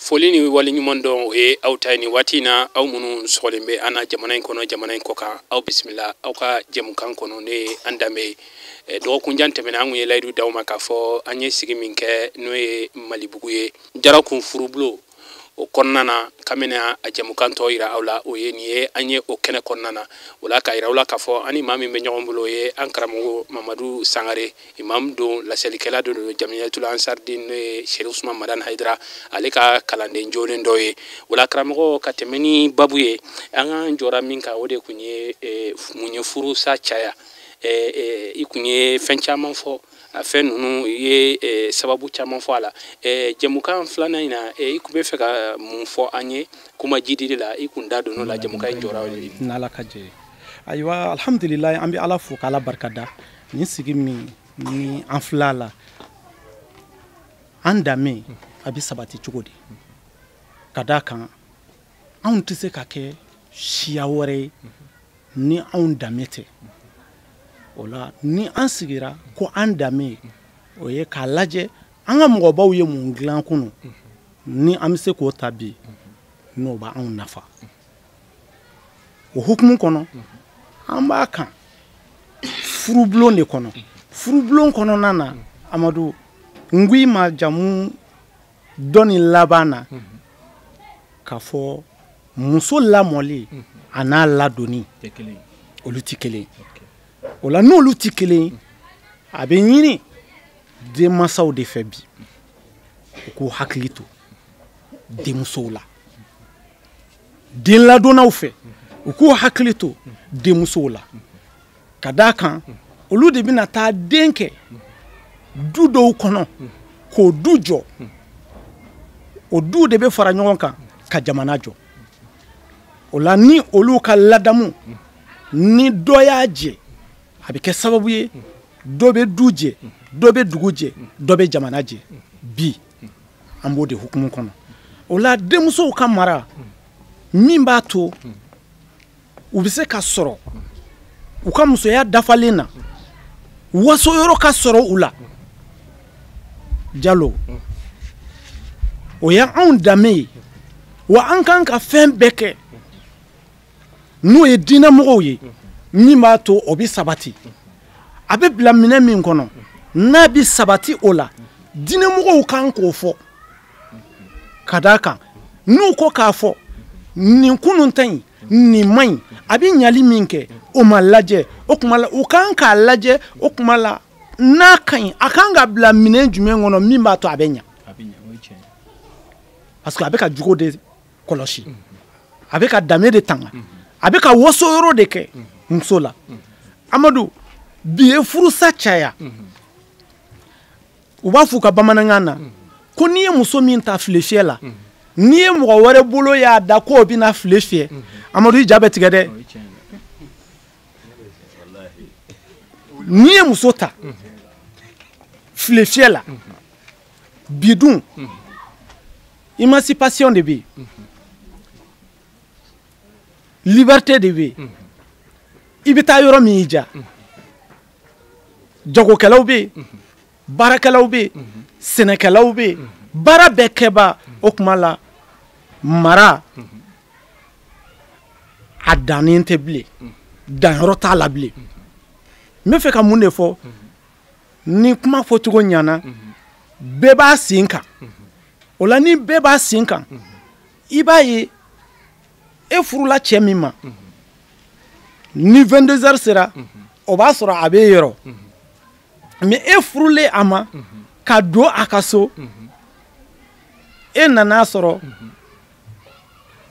foli ni waliɲuman dɔn o ye aw ta ni waati na aw minnu sɔgɔlen bɛ an na jamana in kɔnɔ jamana in kɔ kan aw bisimila aw ka jɛmukan kɔnɔ ne an danbe dɔgɔkun jan tɛmɛna an kun ye layidu d'aw ma k'a fɔ an ye sigi min kɛ n'o ye Malibugu ye Jarakun furubulo o kɔnɔna na kabini a jɛmukan tɔ yira aw la o ye nin ye an ye o kɛnɛ kɔnɔna na o la ka yira aw la k'a fɔ ani maa min bɛ ɲɔgɔn bolo o ye an karamɔgɔ Mamadu Sangare imam don laselikɛla don Jamiyatul Ansardine n'o ye Sheikh Usman Madan Haidara ale ka kalanden jolen dɔ ye o la karamɔgɔ ka tɛmɛ ni babu ye an ka jɔra min kan o de kun ye mun ye furusa caya i kun ye fɛn caman fɔ a fɛn ninnu ye sababu caman fɔ a la jɛmukan filanan in na i kun bɛ fɛ ka mun fɔ an ye kuma jidili la i kun da don o la jɛmukan in jɔra o de n'Ala ka jɛ ayiwa alhamdulilayi an bɛ Ala fo k'Ala barikada nin sigi min ni an filɛ a la an danbe a bɛ sabati cogo di ka d'a kan anw tɛ se ka kɛ siya wɛrɛ ye ni anw danbe tɛ o la ni an sigira ko an danbe o ye k'a lajɛ an ka mɔgɔbaw ye mun dilan kunu ni an bɛ se k'o ta bi n'o b'anw nafa o hukumu kɔnɔ an b'a kan furubulon de kɔnɔ furubulon kɔnɔna na Amadu n ko i ma jamu dɔ ni laban na k'a fɔ muso lamɔli a n'a ladonni olu tɛ kelen o la n'olu tɛ kelen a bɛ ɲini denmansaw de fɛ bi u k'u hakili to denmusow la den ladonnaw fɛ u k'u hakili to denmusow la ka d'a kan olu de bɛna taa den kɛ du dɔw kɔnɔ k'o du jɔ o du de bɛ fara ɲɔgɔn kan ka jamana jɔ o la ni olu ka ladamu ni dɔ y'a jɛ a bɛ kɛ sababu ye dɔ bɛ du jɛ dɔ bɛ dugu jɛ dɔ bɛ jamana jɛ bi an b'o de hukumu kɔnɔ o la denmusow ka mara min b'a to u bɛ se ka sɔrɔ u ka musoya dafalen na waso yɔrɔ ka sɔrɔ u la Jalo o ye anw danbe ye wa an kan ka fɛn bɛɛ kɛ n'o ye diinɛmɔgɔw ye min b'a to o bɛ sabati a bɛ bila minɛ min kɔnɔ n'a bɛ sabati o la diinɛmɔgɔw kan k'o fɔ ka d'a kan n'u ko k'a fɔ nin kunun ta in nin man ɲi a bɛ ɲali min kɛ o ma lajɛ o tuma la u kan k'a lajɛ o tuma la n'a ka ɲi a kan ka bila minɛ jumɛn kɔnɔ min b'a to a bɛ ɲa parce que a bɛ ka jugo de kɔlɔsi a bɛ ka danbe de tanga a bɛ ka waso yɔrɔ de kɛ muso la Amadu bi ye furusa caya u b'a fɔ u ka bamanankan na ko n'i ye muso min ta file fiyɛ la n'i ye mɔgɔ wɛrɛ bolo y'a da k'o bɛna file fiyɛ Amadu i ja bɛ tigɛ dɛ n'i ye muso ta file fiyɛ la bi dun émancipation de bɛ yen liberté de bɛ yen i bɛ taa yɔrɔ min y'i ja jagokɛlaw bɛ yen baarakɛlaw bɛ yen sɛnɛkɛlaw bɛ yen baara bɛɛ kɛba o tuma la mara a dannen tɛ bilen danyɔrɔ t'a la bilen n bɛ fɛ ka mun de fɔ ni kuma fɔcogo ɲana bɛɛ b'a sen kan o la ni bɛɛ b'a sen kan i b'a ye e furula cɛ min ma ni 22 heures sera o b'a sɔrɔ a bɛ yɔrɔ mais e furulen a ma ka don a ka so e nana sɔrɔ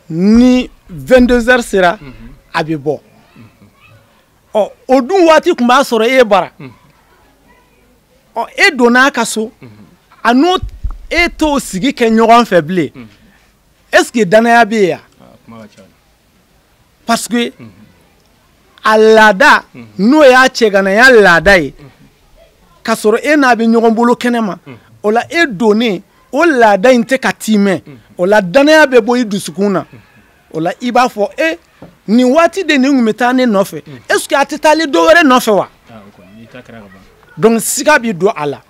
ni 22 heures sera a bɛ bɔ ɔ o dun waati tun b'a sɔrɔ e bara ɔ e donna a ka so a n'o e t'o sigi kɛ ɲɔgɔn fɛ bilen est-ce que danaya bɛ yen yan parce que a laada n'o y'a cɛganaya laada ye ka sɔrɔ e n'a bɛ ɲɔgɔn bolo kɛnɛma o la e donnen o laada in tɛ ka tiimɛ o la danaya bɛ bɔ i dusukun na o la i b'a fɔ nin waati de nin tun bɛ taa ne nɔfɛ est-ce que a tɛ taali dɔ wɛrɛ nɔfɛ wa donc siga bɛ don a la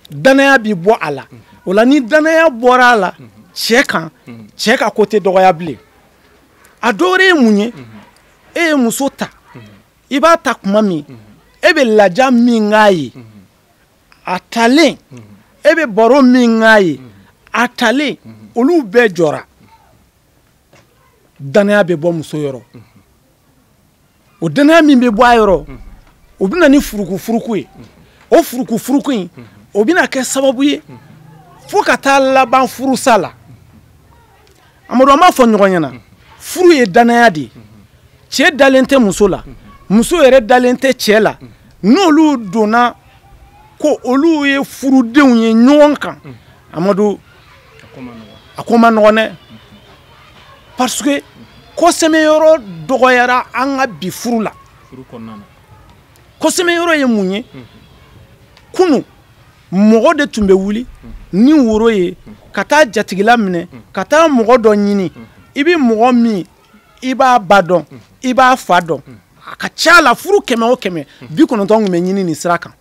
danaya bɛ bɔ a la o la ni danaya bɔra a la cɛ kan cɛ ka côté dɔgɔya bilen a dɔwɛrɛ ye mun ye e ye muso ta i b'a ta kuma min e bɛ laja min k'a ye a talen e bɛ baro min k'a ye a talen olu bɛɛ jɔra danaya bɛ bɔ muso yɔrɔ o danaya min bɛ bɔ a yɔrɔ o bɛ na ni furuku ye o furuku in o bɛ na kɛ sababu ye fo ka taa laban furusa la Amadou an b'a fɔ ɲɔgɔn ɲɛna furu ye danaya de ye cɛ dalen tɛ muso la muso yɛrɛ dalen tɛ cɛ la n'olu donna ko olu ye furudenw ye ɲɔgɔn kan Amadou a ko ma nɔgɔn dɛ parce que kɔsɛmɛyɔrɔ dɔgɔyara an ka bi furu la kɔsɛmɛyɔrɔ ye mun ye kunu mɔgɔ de tun bɛ wuli ni woro ye ka taa jatigila minɛ ka taa mɔgɔ dɔ ɲini i bɛ mɔgɔ min i b'a ba dɔn i b'a fa dɔn a ka ca la furu 100 o 100 bi 9 tun bɛ ɲini nin sira kan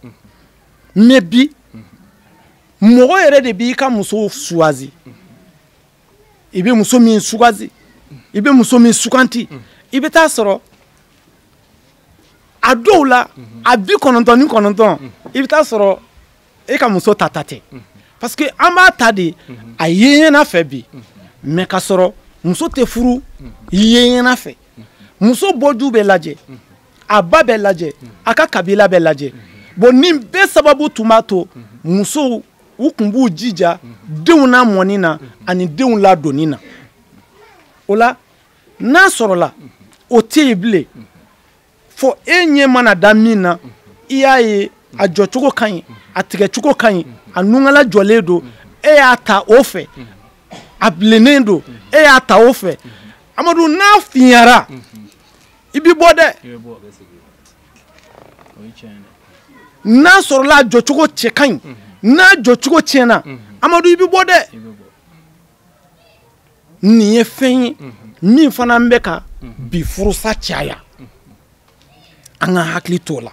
mais bi mɔgɔ yɛrɛ de b'i ka muso suwazi i bɛ muso min sugazi i bɛ muso min suganti i bɛ taa sɔrɔ a dɔw la a bi 99 i bɛ taa sɔrɔ e ka muso ta tɛ parce que an b'a ta de a ye ɲɛna fɛ bi mais ka sɔrɔ muso tɛ furu ye ɲɛna fɛ muso bɔju bɛ lajɛ a ba bɛ lajɛ a ka kabila bɛ lajɛ bon nin bɛɛ sababu tun b'a to musow u tun b'u jija denw na mɔni na ani denw ladonni na o la n'a sɔrɔla o tɛ yen bilen fo e ɲɛ mana da min na i y'a ye a jɔcogo ka ɲi a tigɛcogo ka ɲi a nungala jɔlen don e y'a ta o fɛ a bilennen don e y'a ta o fɛ Amadou n'a fiɲɛra i bɛ bɔ dɛ n'a sɔrɔla a jɔcogo cɛ ka ɲi n'a jɔcogo tiɲɛna Amadou i bɛ bɔ dɛ nin ye fɛn ye min fana bɛ ka bi furusa caya an ka hakili t'o la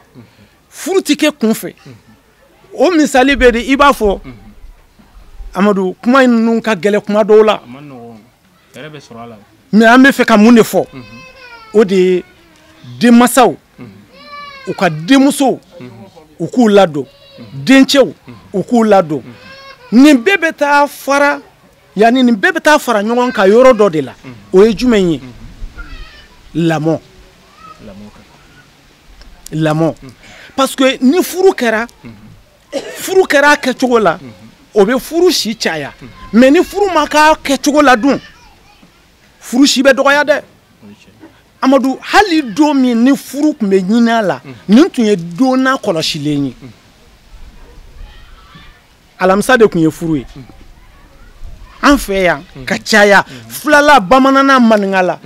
furu tɛ kɛ kunfɛ o misali bɛ de i b'a fɔ Amadou kuma in ninnu ka gɛlɛ kuma dɔw la mais an bɛ fɛ ka mun de fɔ o de ye denmansaw u ka denmusow u k'u ladon dencɛw u k'u ladon nin bɛɛ bɛ taa fara yanni nin bɛɛ bɛ taa fara ɲɔgɔn kan yɔrɔ dɔ de la o ye jumɛn ye lamɔ parce que ni furu kɛra a kɛcogo la o bɛ furu si caya mais ni furu ma k'a kɛcogo la dun furu si bɛ dɔgɔya dɛ Amadou hali don min ni furu tun bɛ ɲini a la nin tun ye don n'a kɔlɔsilen ye alamisa de tun ye furu ye an fɛ yan ka caya filala bamanana maninkala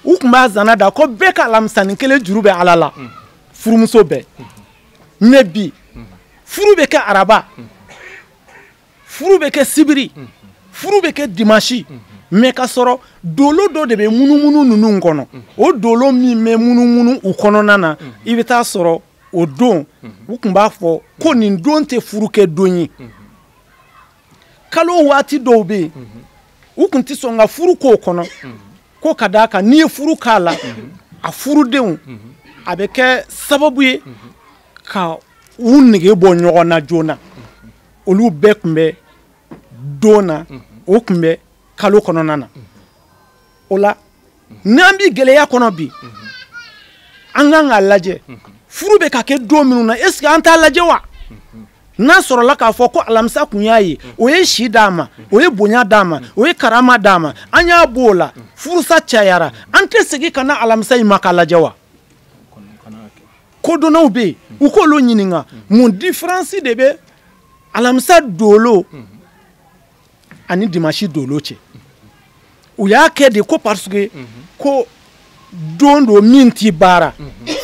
u tun b'a zana da ko bɛɛ ka alamisani kelen juru bɛ ala la furumuso bɛɛ mais bi furu bɛ kɛ araba furu bɛ kɛ sibiri furu bɛ kɛ dimanche mais ka sɔrɔ dolo dɔ de bɛ munumunu ninnu kɔnɔ o dolo min bɛ munumunu u kɔnɔna na i bɛ taa sɔrɔ o don u tun b'a fɔ ko nin don tɛ furu kɛ don ye kalo waati dɔw bɛ yen u tun tɛ sɔn ka furu k'o kɔnɔ ko ka d'a kan n'i ye furu k'a la a furudenw a bɛ kɛ sababu ye ka u nege bɔ ɲɔgɔn na joona olu bɛɛ tun bɛ don na o tun bɛ kalo kɔnɔna na o la n'an bɛ gɛlɛya kɔnɔ bi an kan k'a lajɛ furu bɛ ka kɛ don minnu na est ce que an t'a lajɛ wa n'a sɔrɔla k'a fɔ ko alamisa kun y'a ye o ye si d'a ma o ye bonya d'a ma o ye karama d'a ma an y'a b'o la furusa cayara an tɛ segin ka na alamisa in ma k'a lajɛ wa kodɔnnaw bɛ yen u k'olu ɲininka mun différence de bɛ alamisa dolo ani dimanche dolo cɛ u y'a kɛ de ko parce que ko don do min t'i baara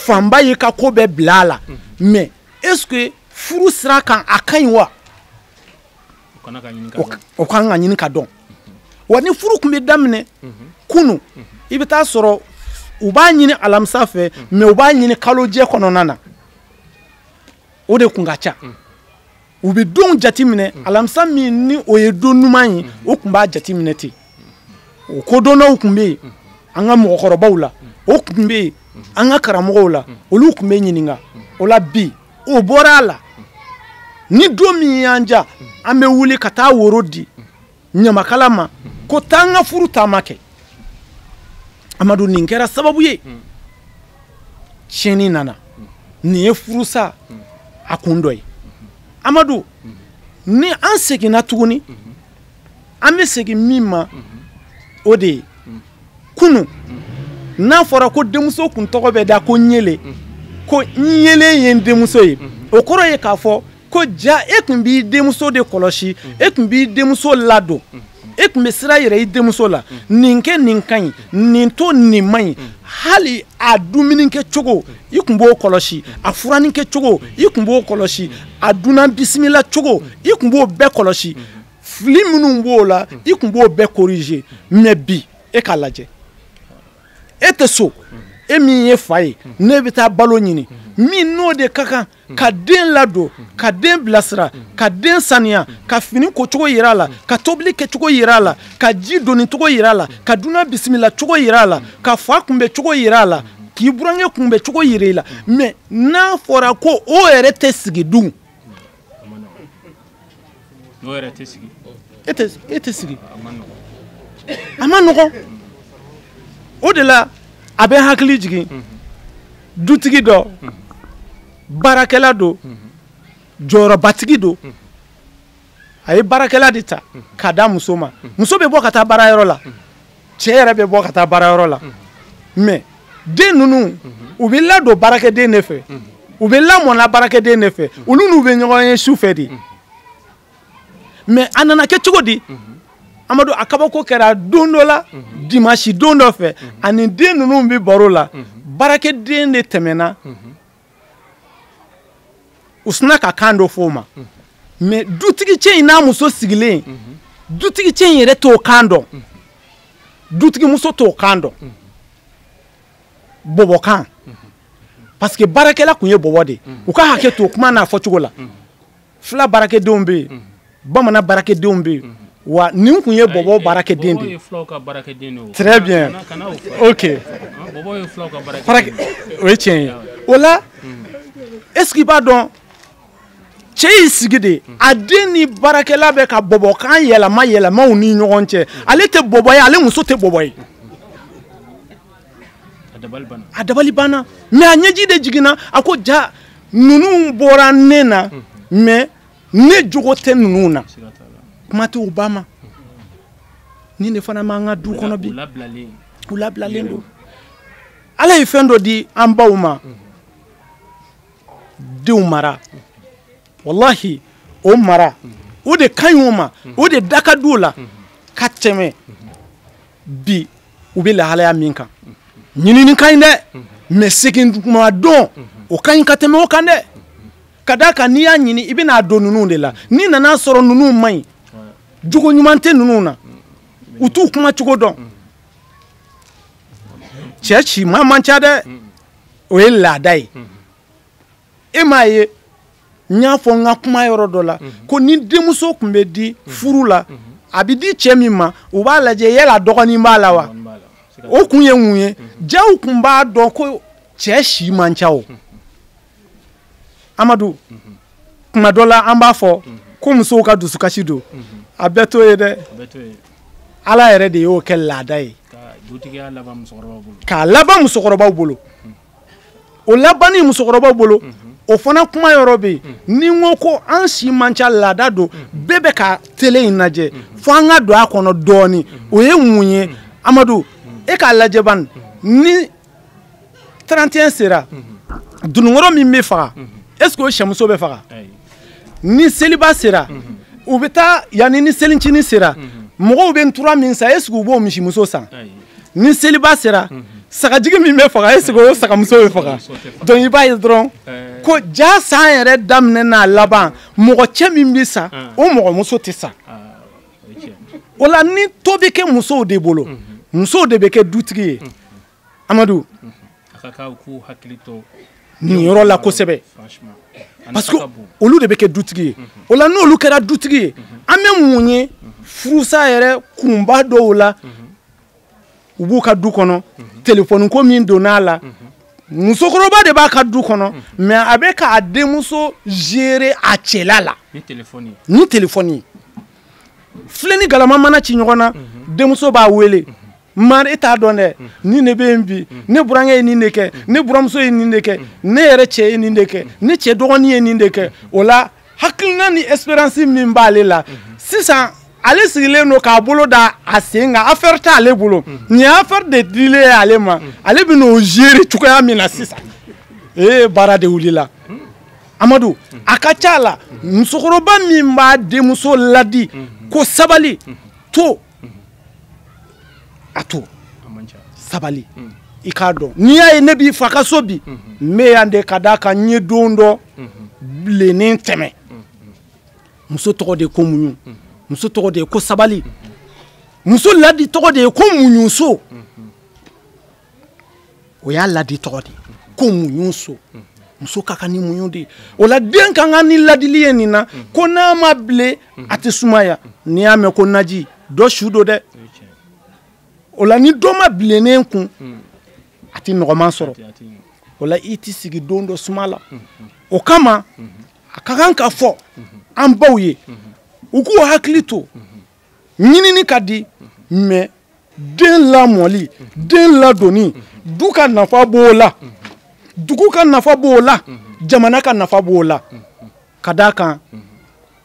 fanba y'i ka ko bɛɛ bila a la mais est ce que furu sira kan a ka ɲi wa o kan ka ɲini ka dɔn wa ni furu tun bɛ daminɛ kunu i bɛ taa sɔrɔ u b'a ɲini alamisa fɛ mais u b'a ɲini kalojɛ kɔnɔna na o de kun ka ca u bɛ don jateminɛ alamisa min ni o ye don ɲuman ye o tun b'a jateminɛ ten o kodɔnnaw tun bɛ yen an ka mɔgɔkɔrɔbaw la o tun bɛ yen an ka karamɔgɔw la olu tun bɛ ɲininka o la bi o bɔra a la ni don min y'an ja an bɛ wuli ka taa woro di ɲamakala ma ko taa an ka furu taama kɛ Amadu nin kɛra sababu ye tiɲɛni nana nin ye furusa a kun dɔ ye Amadu ni an seginna tuguni an bɛ segin min ma o de ye kunu n'a fɔra ko denmuso kun tɔgɔ bɛ da ko Ɲele ko Ɲele ye denmuso ye o kɔrɔ ye k'a fɔ ko ja e kun b'i denmuso de kɔlɔsi e kun b'i denmuso ladon e kun bɛ sira yɛrɛ i denmuso la nin kɛ nin ka ɲi nin to nin man ɲi hali a dumuni kɛ cogo i kun b'o kɔlɔsi a furani kɛ cogo i kun b'o kɔlɔsi a dunan bisimila cogo i kun b'o bɛɛ kɔlɔsi fili minnu b'o la i kun b'o bɛɛ corriger mais bi e k'a lajɛ e tɛ so e min ye fa ye ne bɛ taa balo ɲini min n'o de ka kan ka den ladon ka den bilasira ka den saniya ka fini ko cogo yira a la ka tobili kɛ cogo yira a la ka ji donni cogo yira a la ka dunan bisimila cogo yira a la ka fa kunbɛ cogo yira a la k'i burankɛ kunbɛ cogo yira i la mais n'a fɔra ko o yɛrɛ tɛ sigi dun e tɛ sigi a ma nɔgɔn o de la a bɛ hakili jigin dutigi dɔ baarakɛla do jɔyɔrɔbatigi do a ye baarakɛla de ta k'a da muso ma muso bɛ bɔ ka taa baarayɔrɔ la cɛ yɛrɛ bɛ bɔ ka taa baarayɔrɔ la mais den ninnu u bɛ ladon baarakɛden de fɛ u bɛ lamɔna baarakɛden de fɛ olu n'u bɛ ɲɔgɔn ye su fɛ de mais a nana kɛ cogo di Amadu a kabako kɛra don dɔ la dimanche don dɔ fɛ ani den ninnu bɛ baro la baarakɛden de tɛmɛna u sina ka kan dɔ fɔ o ma mais dutigi cɛ in n'a muso sigilen dutigi cɛ in yɛrɛ t'o kan dɔn dutigi muso t'o kan dɔn bɔbɔkan parce que baarakɛla tun ye bɔbɔ de u ka hakɛ to kuma n'a fɔcogo la fila baarakɛdenw bɛ yen bamanan baarakɛdenw bɛ yen wa nin kun ye bɔbɔ baarakɛden de très bien ok o ye tiɲɛ ye o la est ce que i b'a dɔn cɛ y'i sigi de a den ni baarakɛla bɛ ka bɔbɔkan yɛlɛmaw ni ɲɔgɔn cɛ ale tɛ bɔbɔ ye ale muso tɛ bɔbɔ ye a dabali banna mais a ɲɛji de jiginna a ko ja ninnu bɔra ne na mais ne jogo tɛ ninnu na kuma tɛ u ba ma nin de fana m'an ka du kɔnɔ bi u labilalen don ala ye fɛn dɔ di an baw ma denw mara wallahi o mara o de ka ɲi o ma o de da ka di o la ka tɛmɛ bi u bɛ lahalaya min kan ɲinini ka ɲi dɛ mais segin kuma dɔn o ka ɲi ka tɛmɛ o kan dɛ ka d'a kan n'i y'a ɲini i bɛna don ninnu de la n'i nana sɔrɔ ninnu man ɲi jogo ɲuman tɛ ninnu na u t'u kuma cogo dɔn cɛ ci maa man ca dɛ o ye laada ye e m'a ye n y'a fɔ n ka kuma yɔrɔ dɔ la ko ni denmuso tun bɛ di furu la a bɛ di cɛ min ma u b'a lajɛ yala dɔgɔnin b'a la wa o kun ye mun ye jaw tun b'a dɔn ko cɛ si man ca o Amadu kuma dɔ la an b'a fɔ ko musow ka dusukasi don a bɛɛ t'o ye dɛ ala yɛrɛ de y'o kɛ laada ye k'a laban musokɔrɔbaw bolo o laban ni musokɔrɔbaw bolo o fana kuma yɔrɔ bɛ yen ni n ko ko an si man ca laada don bɛɛ bɛ ka tele in lajɛ fo an ka don a kɔnɔ dɔɔnin o ye mun ye Amadu e k'a lajɛ bani ni 31 sera dununkɔrɔ min bɛ faga est ce que o sɛmuso bɛ faga ni seliba sera u bɛ taa yanni ni selincinin sera mɔgɔw bɛ ntura min san est ce que u b'o misimuso san ni seliba sera sagajigi min bɛ faga est ce que o sagamuso bɛ faga donc i b'a ye dɔrɔn ko ja san yɛrɛ daminɛ n'a laban mɔgɔ cɛ min bɛ sa o mɔgɔ muso tɛ sa o la ni to bɛ kɛ musow de bolo musow de bɛ kɛ dutigi ye Amadu nin yɔrɔ la kosɛbɛ parce que olu de bɛ kɛ dutigi ye o la n'olu kɛra dutigi ye an bɛ mun ye furusa yɛrɛ kunba dɔw la u b'u ka du kɔnɔ telefɔni ko min donn'a la musokɔrɔba de b'a ka du kɔnɔ mais a bɛ k'a denmuso gérer a cɛla la ni telefɔni ye filɛ ni galama mana ci ɲɔgɔn na denmuso b'a wele mari e t'a dɔn dɛ ni ne bɛ yen bi ne burankɛ ye nin de kɛ ne buramuso ye nin de kɛ ne yɛrɛ cɛ ye nin de kɛ ne cɛ dɔgɔnin ye nin de kɛ o la hakilina ni espérance min b'ale la sisan ale sigilen don k'a bolo da a sen kan affaire t'ale bolo nin ye affaire de dilen ye ale ma ale bɛ n'o gérer cogoya min na sisan baara de wulila Amadu a ka ca la musokɔrɔba min b'a denmuso ladi ko sabali to a to sabali i k'a dɔn n'i y'a ye ne b'i fa ka so bi n bɛ yan de ka d'a kan n ye don dɔ bilennen tɛmɛ muso tɔgɔ de ko muɲu muso tɔgɔ de ko sabali muso ladi tɔgɔ de ko muɲuso o y'a ladi tɔgɔ de ko muɲuso muso ka kan ni muɲu de o la den ka kan ni ladili ye nin na ko n'a ma bile a tɛ sumaya n'i y'a mɛn ko naji dɔ su don dɛ o la ni dɔ ma bilennen kun a tɛ nɔgɔman sɔrɔ o la i t'i sigi don dɔ suma la o kama a ka kan ka fɔ an baw ye u k'u hakili to ɲinini ka di mais den lamɔli den ladonni du ka nafa b'o la dugu ka nafa b'o la jamana ka nafa b'o la ka d'a kan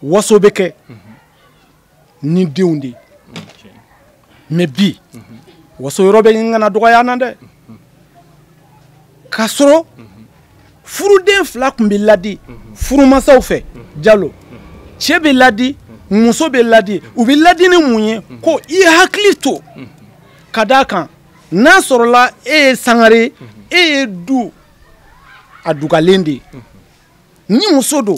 waso bɛ kɛ ni denw de mais bi waso yɔrɔ bɛ ɲinana dɔgɔya na dɛ k'a sɔrɔ furuden fila tun bɛ ladi furumasaw fɛ Jalo cɛ bɛ ladi muso bɛ ladi u bɛ ladi ni mun ye ko i hakili to ka d'a kan n'a sɔrɔla e ye sangare e ye du a dugalen de ni muso do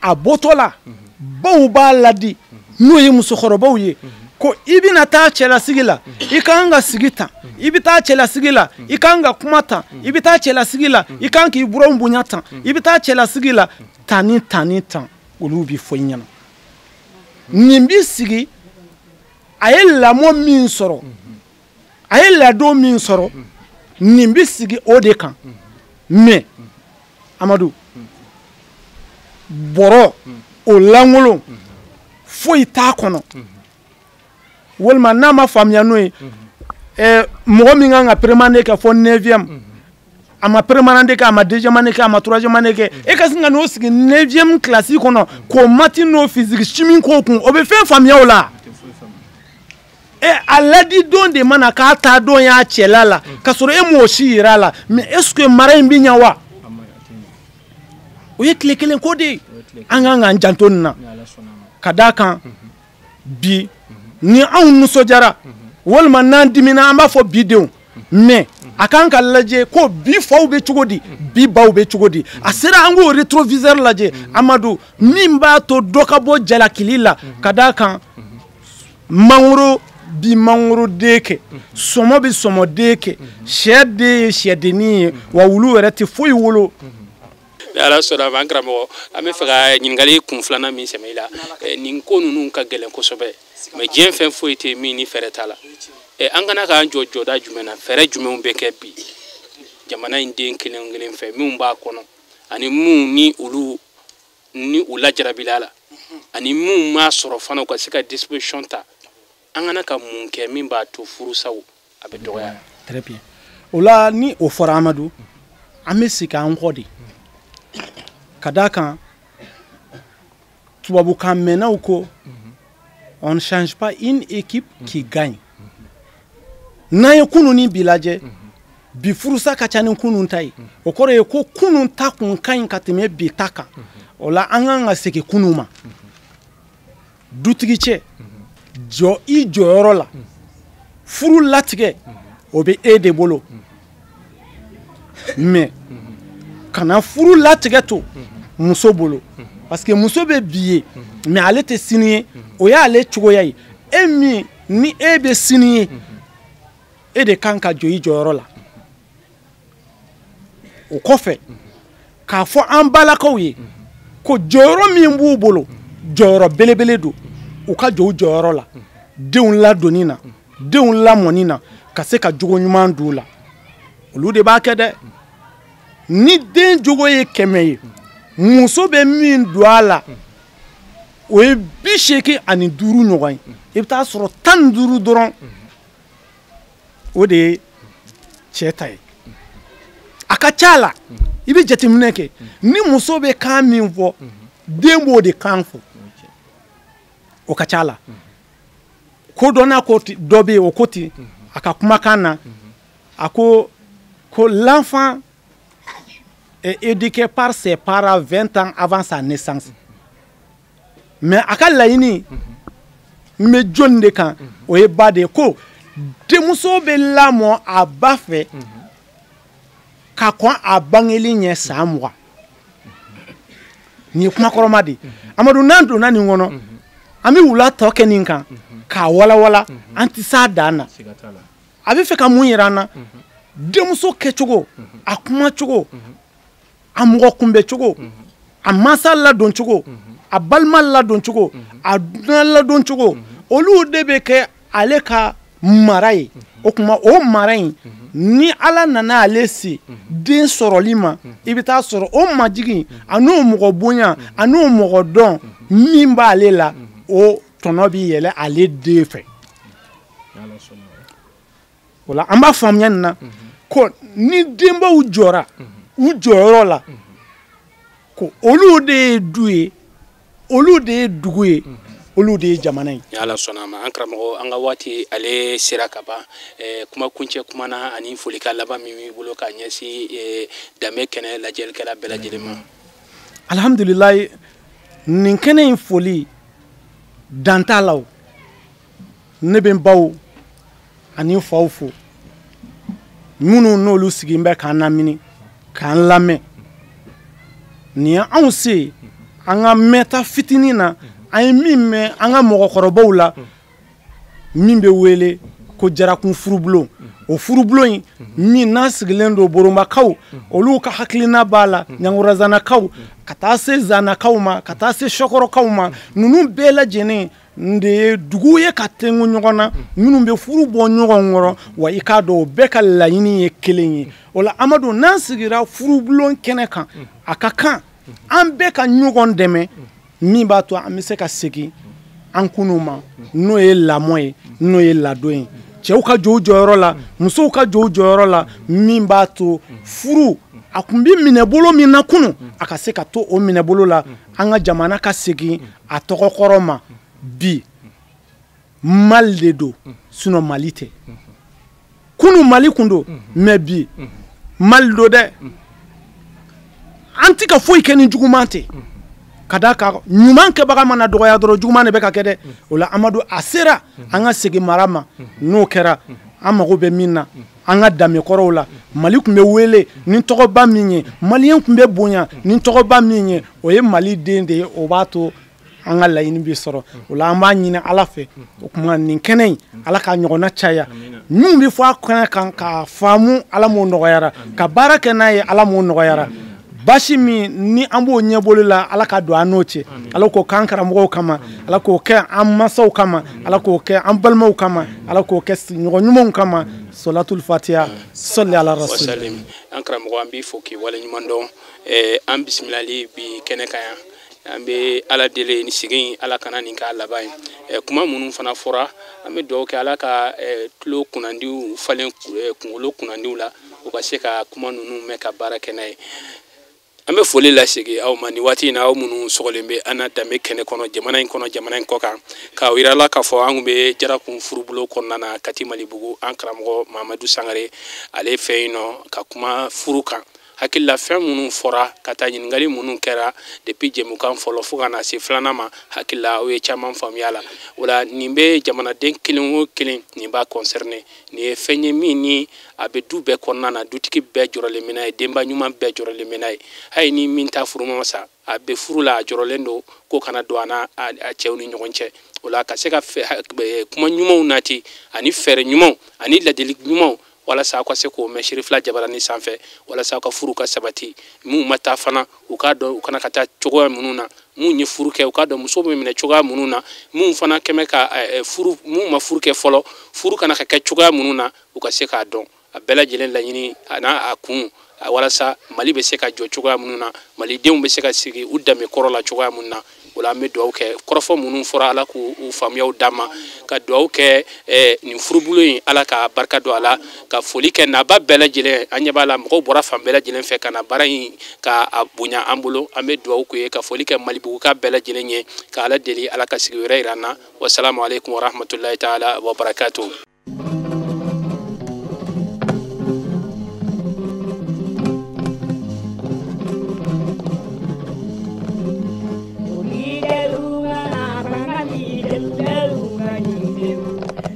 a bɔtɔ la baw b'a ladi n'o ye musokɔrɔbaw ye ko i bɛna taa cɛlasigi la i kan ka sigi tan i bɛ taa cɛlasigi la i kan ka kuma tan i bɛ taa cɛlasigi la i kan k'i buranw bonya tan i bɛ taa cɛlasigi la tan ni tan ni tan olu bɛ fɔ i ɲɛna nin b'i sigi a ye lamɔ min sɔrɔ a ye ladon min sɔrɔ nin b'i sigi o de kan mais Amadu bɔrɔ o lankolon foyi t'a kɔnɔ walima n'a ma faamuya n'o ye mɔgɔ min kan ka permanent kɛ fɔ 9e a ma permanent kɛ a ma 2e kɛ a ma 3e kɛ e ka sin ka n'o sigi 9e classe kɔnɔ k'o mati n'o physique chimie k'o kun o bɛ fɛn faamuya o la a ladi don de mana k'a taa don y'a cɛla la ka sɔrɔ e m'o si yira a la mais est-ce que mara in bɛ ɲɛ wa o ye tile kelen ko de ye an kan k'an janto nin na ka d'a kan bi ni anw nisɔndiyara walima n'an dimina an b'a fɔ bidenw mais a kan ka lajɛ ko bi faw bɛ cogo di bi baw bɛ cogo di a sera an k'o rétroviseur lajɛ Amadu min b'a to dɔ ka bɔ jalakili la ka d'a kan mangoro bi mangoro den kɛ sɔmɔ bi sɔmɔ den kɛ sɛ den ye sɛdennin ye wa wulu yɛrɛ tɛ foyi wolo. Ala sɔnna ma an karamɔgɔ an bɛ fɛ ka ɲininkali kun filanan min sɛmɛ i la nin ko ninnu ka gɛlɛn kosɛbɛ mais diɲɛ fɛn foyi tɛ min ni fɛɛrɛ t'a la an kana k'an jɔ jɔda jumɛn na fɛɛrɛ jumɛnw bɛ kɛ bi jamana in den kelen kelen fɛ minnu b'a kɔnɔ ani minnu ni olu ni u lajarabila la ani minnu m'a sɔrɔ fana u ka se ka disposition ta an kana ka mun kɛ min b'a to furusaw a bɛ dɔgɔya. Très bien o la ni o fɔra Amadu an bɛ sigi an kɔ de ka d'a kan tubabukan mɛnnaw ko on ne change pas une équipe qui gagne n'an ye kunun ni bi lajɛ bi furusa ka ca ni kunun ta ye o kɔrɔ ye ko kunun ta kun ka ɲi ka tɛmɛ bi ta kan o la an kan ka segin kunun ma dutigi cɛ jɔ i jɔyɔrɔ la furu latigɛ o bɛ e de bolo mais kana furu latigɛ to muso bolo parce que muso bɛ bi ye mais ale tɛ sini ye o y'ale cogoya ye e min ni e bɛ sini ye e de kan ka jɔ i jɔyɔrɔ la o kɔfɛ k'a fɔ an balakaw ye ko jɔyɔrɔ min b'u bolo jɔyɔrɔ belebele don u ka jɔ u jɔyɔrɔ la denw ladonni na denw lamɔni na ka se ka jogo ɲuman d'u la olu de b'a kɛ dɛ ni den jogo ye 100 ye muso bɛ min don a la o ye 85 ɲɔgɔn ye i bɛ taa sɔrɔ 15 dɔrɔn o de ye cɛ ta ye a ka ca la i bɛ jateminɛ kɛ ni muso bɛ kan min fɔ den b'o de kan fɔ o ka ca la ko dɔ n'a ko dɔ bɛ yen o ko ten a ka kumakan na a ko l'enfant est éduqué par ses parents 20 ans avant sa naissance mais a ka laɲini n bɛ jɔnni de kan o ye ba de ye ko denmuso bɛ lamɔ a ba fɛ ka kɔn a bangeli ɲɛ san 20 nin ye kumakɔrɔma de ye Amadu n'an donna nin kɔnɔ an bɛ wula tɔ kɛ nin kan k'a walawala an tɛ s'a dan na a bɛ fɛ ka mun yira an na denmuso kɛcogo a kumacogo a mɔgɔ kunbɛcogo a mansa ladon cogo a balima ladon cogo a dunan ladon cogo olu de bɛ kɛ ale ka mara ye o kuma o mara in ni Ala nana ale se den sɔrɔli ma i bɛ taa sɔrɔ o majigin a n'o mɔgɔ bonya a n'o mɔgɔ dɔn min b'ale la o tɔnɔ bɛ yɛlɛ ale den fɛ o la an b'a faamuya nin na ko ni denbaw jɔra u jɔyɔrɔ la ko olu de ye du ye olu de ye dugu ye olu de ye jamana ye Ala sɔnna ma an karamɔgɔ an ka waati ale sera ka ban kuma kuncɛ kuma na ani folika laban min b'i bolo ka ɲɛsin danbe kɛnɛ lajɛlikɛla bɛɛ lajɛlen ma alhamdulilayi nin kɛnɛ in foli dan t'a la o ne bɛ n baw ani n faw fo minnu n'olu sigilen bɛ k'an lamini k'an lamɛn nin ye anw se ye an ka mɛnta fitinin na an ye min mɛn an ka mɔgɔkɔrɔbaw la min bɛ wele ko jarakun furubulon o furubulon in min n'a sigilen don Boromakaw olu ka hakilina b'a la Ɲangurazanakaw ka taa se Zanakaw ma ka taa se Sɔkɔrɔkaw ma ninnu bɛɛ lajɛlen de ye dugu ye ka tengu ɲɔgɔn na minnu bɛ furu bɔ ɲɔgɔn kɔrɔ wa i k'a dɔn o bɛɛ ka laɲini ye kelen ye o la Amadu n'an sigira furubulon kɛnɛ kan a ka kan an bɛɛ ka ɲɔgɔn dɛmɛ min b'a to an bɛ se ka segin an kunun ma n'o ye lamɔ ye n'o ye ladon ye cɛw ka jɔ u jɔyɔrɔ la musow ka jɔ u jɔyɔrɔ la min b'a to furu a kun bɛ minɛbolo min na kunun a ka se ka to o minɛbolo la an ka jamana ka segin a tɔgɔ kɔrɔ ma bi Mali de don sinon Mali tɛ kunun Mali kun don mais bi Mali don dɛ an tɛ ka foyi kɛ ni juguman tɛ ka d'a kan ɲuman kɛbaga mana dɔgɔya dɔrɔn juguman de bɛ ka kɛ dɛ o la Amadu a sera an ka segin mara ma n'o kɛra an mago bɛ min na an ka danbekɔrɔw la Mali tun bɛ wele ni tɔgɔba min ye maliyɛn tun bɛ bonya ni tɔgɔba min ye o ye Mali den de ye o b'a to an ka laɲini bɛ sɔrɔ o la an b'a ɲini Ala fɛ o kuma nin kɛnɛ in Ala ka ɲɔgɔnna caya min bɛ fɔ a kɛnɛ kan k'a faamu Ala m'o nɔgɔyara ka baara kɛ n'a ye Ala m'o nɔgɔyara basi min ni an b'o ɲɛbolo la Ala ka don an n'o cɛ Ala k'o kɛ an karamɔgɔw kama Ala k'o kɛ an mansaw kama Ala k'o kɛ an balimaw kama Ala k'o kɛ ɲɔgɔn ɲumanw kama Salatul Fatiha salli ala rasul an karamɔgɔ an b'i fo k'i waleɲuman dɔn an bisimilali bi kɛnɛ kan yan an bɛ Ala deli ni sigi Ala kana nin k'a laban ye kuma minnu fana fɔra an bɛ dugawu kɛ Ala ka tulo kunnandiw falen kunkolo kunnandiw la u ka se ka kuma ninnu mɛn ka baara kɛ n'a ye an bɛ foli lasegin aw ma nin waati in na aw minnu sɔgɔlen bɛ an na danbe kɛnɛ kɔnɔ jamana in kɔ kan k'a yira la k'a fɔ an kun bɛ jarakun furubulo kɔnɔna na Kati Malibugu an karamɔgɔ Mamadu Sangare ale fɛ yen nɔ ka kuma furu kan hakilila fɛn minnu fɔra ka taa ɲininkali minnu kɛra depuis jɛmukan fɔlɔ fo ka na se filanan ma hakilila aw ye caman faamuya la o la nin bɛ jamanaden kelen o kelen nin b'a concerné nin ye fɛn ye min ni a bɛ du bɛɛ kɔnɔna na dutigi bɛɛ jɔrɔlen bɛ n'a ye denba ɲuman bɛɛ jɔrɔlen bɛ n'a ye hali ni min ta furu ma sa a bɛ furu la a jɔrɔlen don ko kana don a cɛw ni ɲɔgɔn cɛ o la ka se ka kuma ɲumanw nati ani fɛɛrɛ ɲumanw ani ladili ɲumanw walasa aw ka se k'o mɛn siri fila jabarani sanfɛ walasa aw ka furu ka sabati mun ma taa fana u k'a dɔn u kana ka taa cogoya minnu na mun ye furu kɛ u k'a dɔn muso bɛ minɛ cogoya minnu na mun fana kɛmɛ ka furu mun ma furu kɛ fɔlɔ furu kana ka kɛ cogoya minnu na u ka se k'a dɔn a bɛɛ lajɛlen laɲini a n'a kun walasa Mali bɛ se ka jɔ cogoya minnu na malidenw bɛ se ka sigi u danbe kɔrɔ la cogoya minnu na o la an bɛ dugawu kɛ kɔrɔfɔ minnu fɔra Ala k'u faamuyaw d'an ma ka dugawu kɛ nin furubolo in Ala ka barika don a la ka foli kɛ naba bɛɛ lajɛlen an ɲɛ b'a la mɔgɔw bɔra fan bɛɛ lajɛlen fɛ ka na baara in ka a bonya an bolo an bɛ dugawu k'u ye ka foli kɛ Malibuguka bɛɛ lajɛlen ye ka Ala deli Ala ka sigiyɔrɔ yira an na wasalamu aleykum wa rahmatulahi taala wa barakatuh.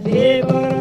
Devora